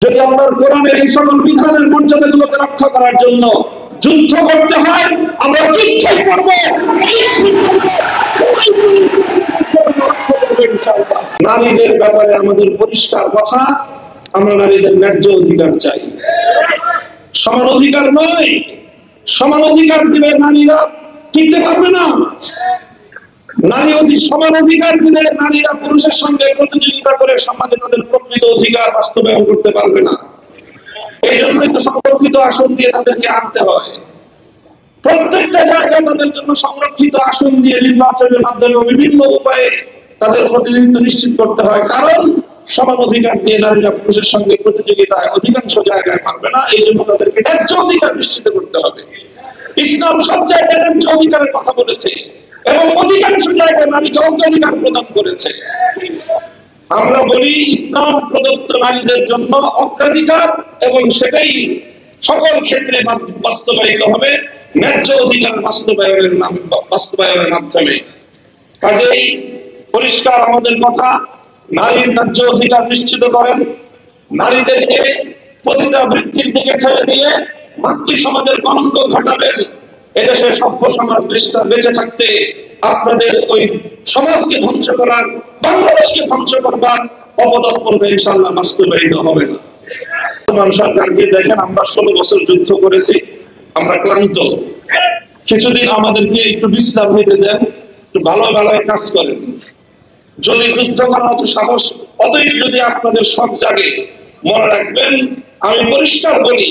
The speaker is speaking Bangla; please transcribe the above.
যদি আল্লাহর কোরআনের এই সকল বিধানের মর্যাদাগুলোকে রক্ষা করার জন্য যুদ্ধ করতে হয়, আমরা যুদ্ধই করব। নারীদের ব্যাপারে আমাদের পরিষ্কার কথা, আমরা নারীদের ন্যায্য অধিকার চাই। সমান অধিকার নয়, সমান অধিকার দিলে নারীরা টিকতে পারবে না। সমান অধিকার দিলে নারীরা পুরুষের সঙ্গে প্রতিযোগিতা করে সমাজে তাদের প্রকৃত অধিকার বাস্তবায়ন করতে পারবে না। এই জন্যই তো সংরক্ষিত আসন দিয়ে তাদেরকে আনতে হয়। প্রত্যেকটা জায়গায় তাদের জন্য সংরক্ষিত আসন দিয়ে নির্বাচনের মাধ্যমে বিভিন্ন উপায়ে তাদের প্রতিনিধিত্ব নিশ্চিত করতে হয়। কারণ সমান অধিকার দিয়ে নারীরা পুরুষের সঙ্গে প্রতিযোগিতায় অধিকাংশ জায়গায় পারবে না। এই জন্য তাদেরকে ন্যায্য অধিকার নিশ্চিত করতে হবে। ইসলাম সব জায়গায় ন্যায্য অধিকারের কথা বলেছে এবং অধিকাংশ জায়গায় নারীকে অগ্রাধিকার প্রদান করেছে। আমরা বলি ইসলাম প্রদত্ত নারীদের জন্য অগ্রাধিকার, এবং সেটাই সকল ক্ষেত্রে বাস্তবায়িত হবে ন্যায্য অধিকার বাস্তবায়নের মাধ্যমে। কাজেই পরিষ্কার আমাদের কথা, নারীর ন্যায্য অধিকার নিশ্চিত করেন, নারীদেরকে পতিতাবৃত্তির দিকে ঠেলে দিয়ে মাতৃ সমাজের কলঙ্ক ঘটাবেন। এদেশে সভ্য সমাজ বেঁচে থাকতে আপনাদের ওই সমাজকে ধ্বংস করার, বাংলাদেশকে ধ্বংস করবার অপতৎপরতা ইনশাআল্লাহ বাস্তবায়িত হবে না। বর্তমান সরকারকে দেখেন, আমরা 16 বছর যুদ্ধ করেছি, আমরা ক্লান্ত। কিছুদিন আমাদেরকে একটু বিশ্রাম নিতে দেন, একটু ভালো ভালো কাজ করেন। যদি যুদ্ধ করার মতো সাহস অতই যদি আপনাদের সব জাগে, মনে রাখবেন আমি পরিষ্কার বলি,